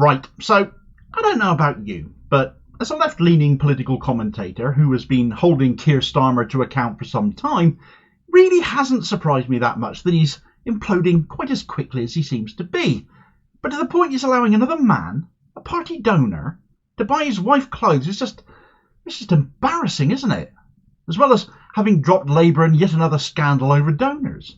Right, so I don't know about you, but as a left-leaning political commentator who has been holding Keir Starmer to account for some time, really hasn't surprised me that much that he's imploding quite as quickly as he seems to be. But to the point he's allowing another man, a party donor, to buy his wife clothes, it's just embarrassing, isn't it? As well as having dropped Labour in yet another scandal over donors.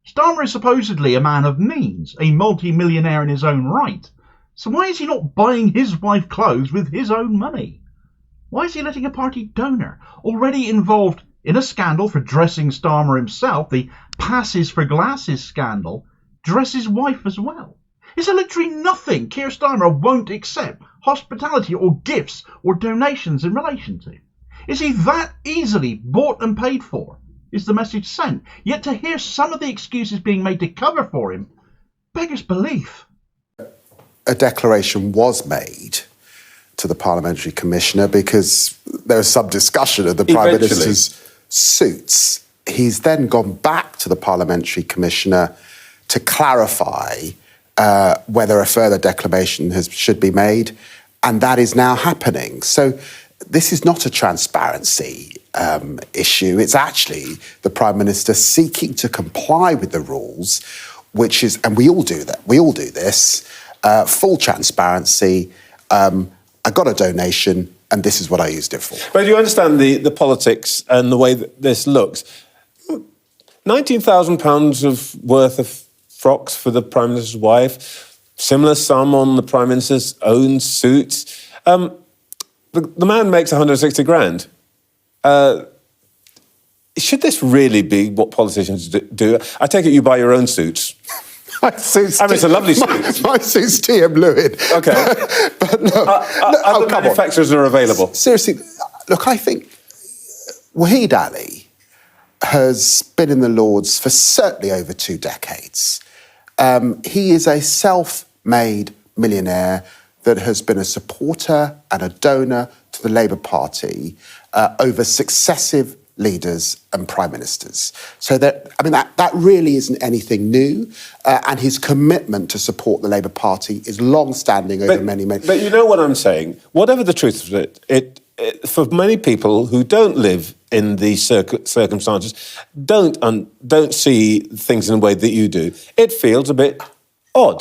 Starmer is supposedly a man of means, a multi-millionaire in his own right. So why is he not buying his wife clothes with his own money? Why is he letting a party donor, already involved in a scandal for dressing Starmer himself, the passes for glasses scandal, dress his wife as well? Is there literally nothing Keir Starmer won't accept hospitality or gifts or donations in relation to? Is he that easily bought and paid for? Is the message sent? Yet to hear some of the excuses being made to cover for him beggars belief. A declaration was made to the parliamentary commissioner because there was some discussion of the Prime Minister's suits. He's then gone back to the parliamentary commissioner to clarify whether a further declaration should be made, and that is now happening. So this is not a transparency issue. It's actually the Prime Minister seeking to comply with the rules, which is, and we all do that, we all do this, full transparency. I got a donation and this is what I used it for. But do you understand the politics and the way that this looks? £19,000 of worth of frocks for the Prime Minister's wife, similar sum on the Prime Minister's own suits. The man makes 160 grand. Should this really be what politicians do? I take it you buy your own suits. My suit's it's a lovely suit. My suit's TM Lewin. OK. But no. Other manufacturers are available. Seriously, look, I think Waheed Alli has been in the Lords for certainly over 2 decades. He is a self-made millionaire that has been a supporter and a donor to the Labour Party over successive leaders and prime ministers. So that really isn't anything new, and his commitment to support the Labour Party is long-standing over many. But you know what I'm saying? Whatever the truth of it, for many people who don't live in these circumstances, don't see things in a way that you do, it feels a bit odd.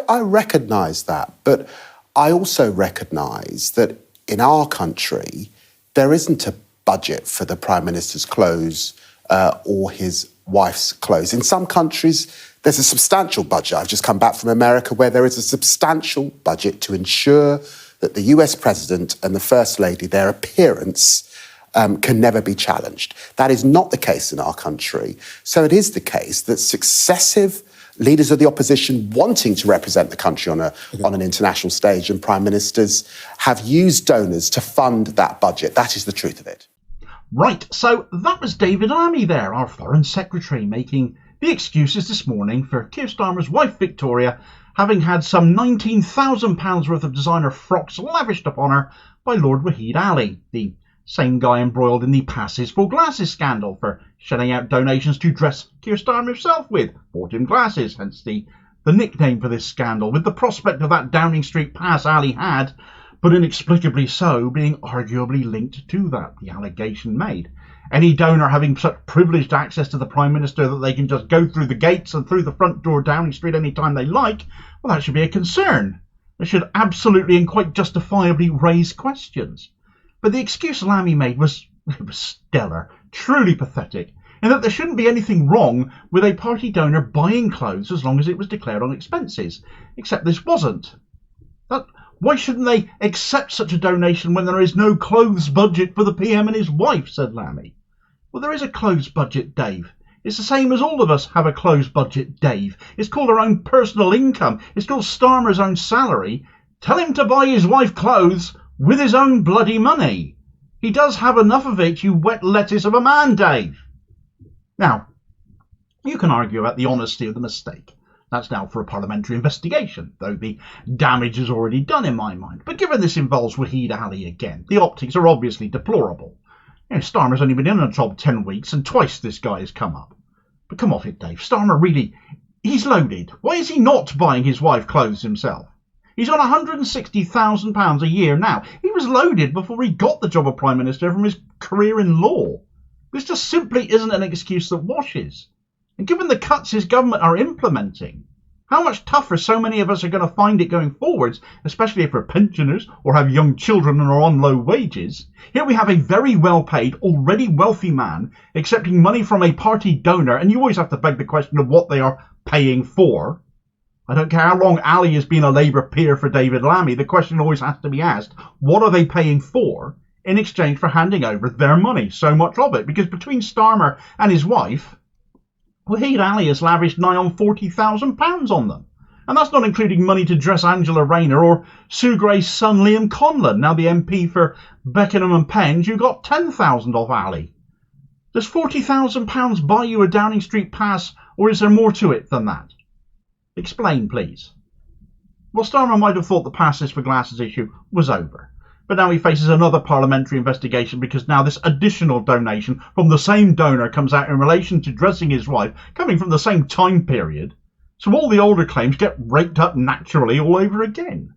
I recognise that, but I also recognise that in our country, there isn't a budget for the Prime Minister's clothes or his wife's clothes. In some countries, there's a substantial budget. I've just come back from America where there is a substantial budget to ensure that the US President and the First Lady, their appearance can never be challenged. That is not the case in our country. So it is the case that successive leaders of the opposition wanting to represent the country on an international stage and prime ministers have used donors to fund that budget. That is the truth of it. Right, so that was David Lammy there, our Foreign Secretary, making the excuses this morning for Keir Starmer's wife Victoria having had some £19,000 worth of designer frocks lavished upon her by Lord Waheed Alli, the same guy embroiled in the passes for glasses scandal for shelling out donations to dress Keir Starmer himself with, bought him glasses, hence the nickname for this scandal, with the prospect of that Downing Street pass Alli had, but inexplicably so, being arguably linked to that, the allegation made. Any donor having such privileged access to the Prime Minister that they can just go through the gates and through the front door Downing Street anytime they like, well, that should be a concern. It should absolutely and quite justifiably raise questions. But the excuse Lammy made was stellar, truly pathetic, in that there shouldn't be anything wrong with a party donor buying clothes as long as it was declared on expenses, except this wasn't. Why shouldn't they accept such a donation when there is no clothes budget for the PM and his wife, said Lammy. Well, there is a clothes budget, Dave. It's the same as all of us have a clothes budget, Dave. It's called our own personal income. It's called Starmer's own salary. Tell him to buy his wife clothes with his own bloody money. He does have enough of it, you wet lettuce of a man, Dave. Now, you can argue about the honesty of the mistake. That's now for a parliamentary investigation, though the damage is already done in my mind. But given this involves Waheed Alli again, the optics are obviously deplorable. Starmer's only been in a job 10 weeks and twice this guy has come up. But come off it, Dave. Starmer really, he's loaded. Why is he not buying his wife clothes himself? He's on £160,000 a year now. He was loaded before he got the job of Prime Minister from his career in law. This just simply isn't an excuse that washes. And given the cuts his government are implementing, how much tougher so many of us are going to find it going forwards, especially if we're pensioners or have young children and are on low wages. Here we have a very well-paid, already wealthy man accepting money from a party donor, and you always have to beg the question of what they are paying for. I don't care how long Ali has been a Labour peer for David Lammy, the question always has to be asked, what are they paying for in exchange for handing over their money, so much of it? Because between Starmer and his wife, Waheed Alli has lavished nigh on £40,000 on them. And that's not including money to dress Angela Rayner or Sue Gray's son Liam Conlon, now the MP for Beckenham and Penge, who got £10,000 off Ali. Does £40,000 buy you a Downing Street pass, or is there more to it than that? Explain, please. Well, Starmer might have thought the passes for glasses issue was over. But now he faces another parliamentary investigation because now this additional donation from the same donor comes out in relation to dressing his wife, coming from the same time period. So all the older claims get raked up naturally all over again.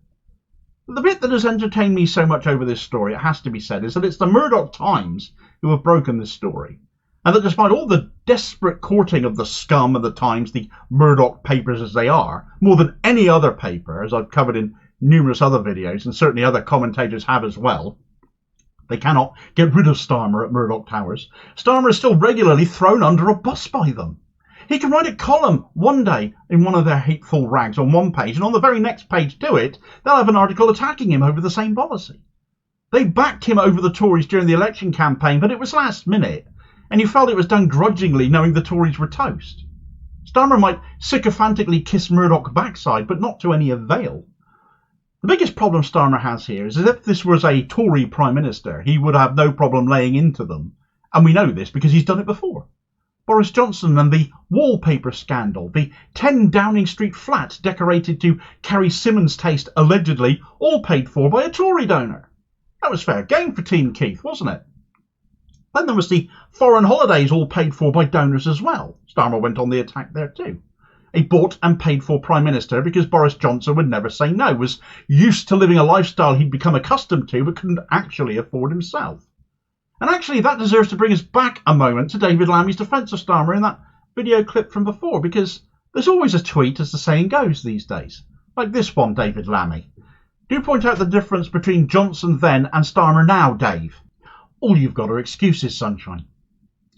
The bit that has entertained me so much over this story, it has to be said, is that it's the Murdoch Times who have broken this story. And that despite all the desperate courting of the scum of the Times, the Murdoch papers as they are, more than any other paper, as I've covered in numerous other videos, and certainly other commentators have as well, they cannot get rid of Starmer at Murdoch Towers. Starmer is still regularly thrown under a bus by them. He can write a column one day in one of their hateful rags on one page, and on the very next page to it, they'll have an article attacking him over the same policy. They backed him over the Tories during the election campaign, but it was last minute, and he felt it was done grudgingly, knowing the Tories were toast. Starmer might sycophantically kiss Murdoch backside, but not to any avail. The biggest problem Starmer has here is that if this was a Tory Prime Minister, he would have no problem laying into them. And we know this because he's done it before. Boris Johnson and the wallpaper scandal, the 10 Downing Street flats decorated to Carrie Symonds' taste, allegedly, all paid for by a Tory donor. That was fair game for Team Keith, wasn't it? Then there was the foreign holidays all paid for by donors as well. Starmer went on the attack there too. A bought and paid for Prime Minister because Boris Johnson would never say no, was used to living a lifestyle he'd become accustomed to but couldn't actually afford himself. And actually that deserves to bring us back a moment to David Lammy's defence of Starmer in that video clip from before, because there's always a tweet, as the saying goes these days. Like this one, David Lammy. Do point out the difference between Johnson then and Starmer now, Dave. All you've got are excuses, sunshine.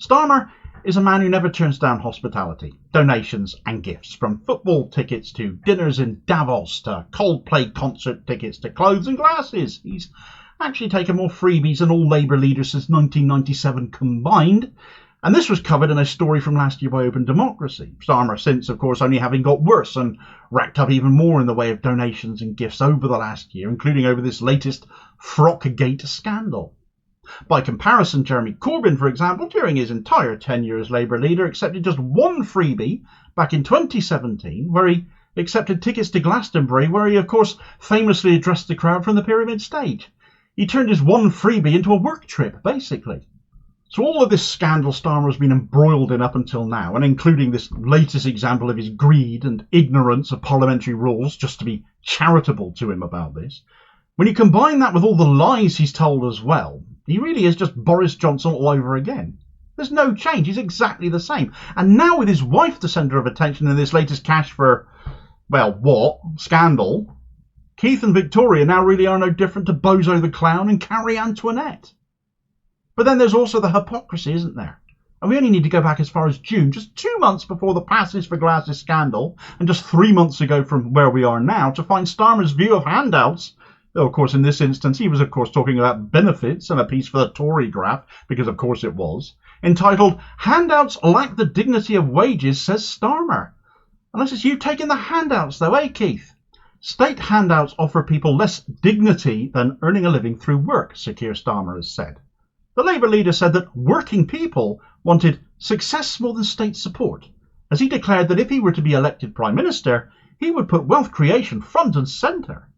Starmer is a man who never turns down hospitality, donations and gifts, from football tickets to dinners in Davos to Coldplay concert tickets to clothes and glasses. He's actually taken more freebies than all Labour leaders since 1997 combined, and this was covered in a story from last year by Open Democracy. Starmer since, of course, only having got worse and racked up even more in the way of donations and gifts over the last year, including over this latest FrockGate scandal. By comparison, Jeremy Corbyn, for example, during his entire tenure as Labour leader, accepted just one freebie back in 2017, where he accepted tickets to Glastonbury, where he, of course, famously addressed the crowd from the pyramid stage. He turned his one freebie into a work trip, basically. So all of this scandal Starmer has been embroiled in up until now, and including this latest example of his greed and ignorance of parliamentary rules, just to be charitable to him about this, when you combine that with all the lies he's told as well, he really is just Boris Johnson all over again. There's no change. He's exactly the same. And now with his wife the centre of attention in this latest cash for, well, what? Scandal. Keith and Victoria now really are no different to Bozo the Clown and Carrie Antoinette. But then there's also the hypocrisy, isn't there? And we only need to go back as far as June, just 2 months before the passes for glasses scandal, and just 3 months ago from where we are now, to find Starmer's view of handouts. Though, of course, in this instance, he was, of course, talking about benefits and a piece for the Tory graph, because, of course, it was, entitled, "Handouts Lack the Dignity of Wages, Says Starmer." Unless it's you taking the handouts, though, eh, Keith? State handouts offer people less dignity than earning a living through work, Sir Keir Starmer has said. The Labour leader said that working people wanted success more than state support, as he declared that if he were to be elected Prime Minister, he would put wealth creation front and centre.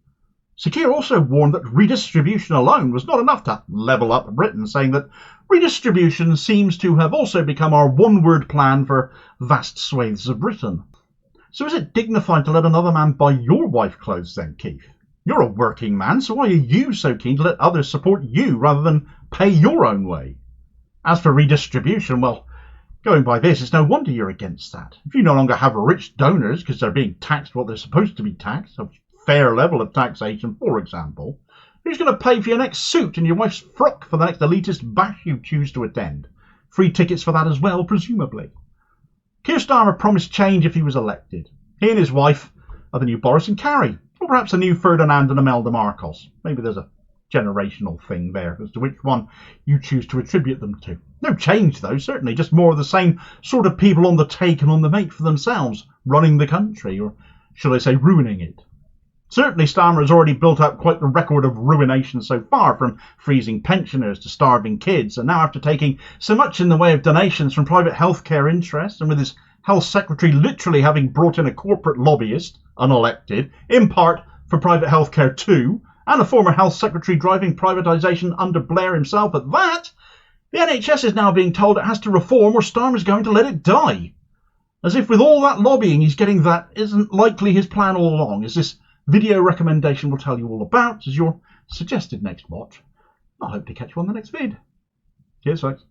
Sir Keir also warned that redistribution alone was not enough to level up Britain, saying that redistribution seems to have also become our one-word plan for vast swathes of Britain. So is it dignified to let another man buy your wife clothes then, Keith? You're a working man, so why are you so keen to let others support you rather than pay your own way? As for redistribution, well, going by this, it's no wonder you're against that. If you no longer have rich donors because they're being taxed what they're supposed to be taxed, a fair level of taxation, for example, who's going to pay for your next suit and your wife's frock for the next elitist bash you choose to attend? Free tickets for that as well, presumably. Keir Starmer promised change if he was elected. He and his wife are the new Boris and Carrie, or perhaps a new Ferdinand and Imelda Marcos. Maybe there's a generational thing there as to which one you choose to attribute them to. No change, though, certainly, just more of the same sort of people on the take and on the make for themselves, running the country, or should I say ruining it. Certainly Starmer has already built up quite the record of ruination so far, from freezing pensioners to starving kids, and now after taking so much in the way of donations from private healthcare interests, and with his health secretary literally having brought in a corporate lobbyist, unelected, in part for private healthcare too, and a former health secretary driving privatisation under Blair himself at that, the NHS is now being told it has to reform or Starmer's going to let it die. As if with all that lobbying he's getting that isn't likely his plan all along, as this video recommendation will tell you all about as your suggested next watch. I hope to catch you on the next vid. Cheers, folks.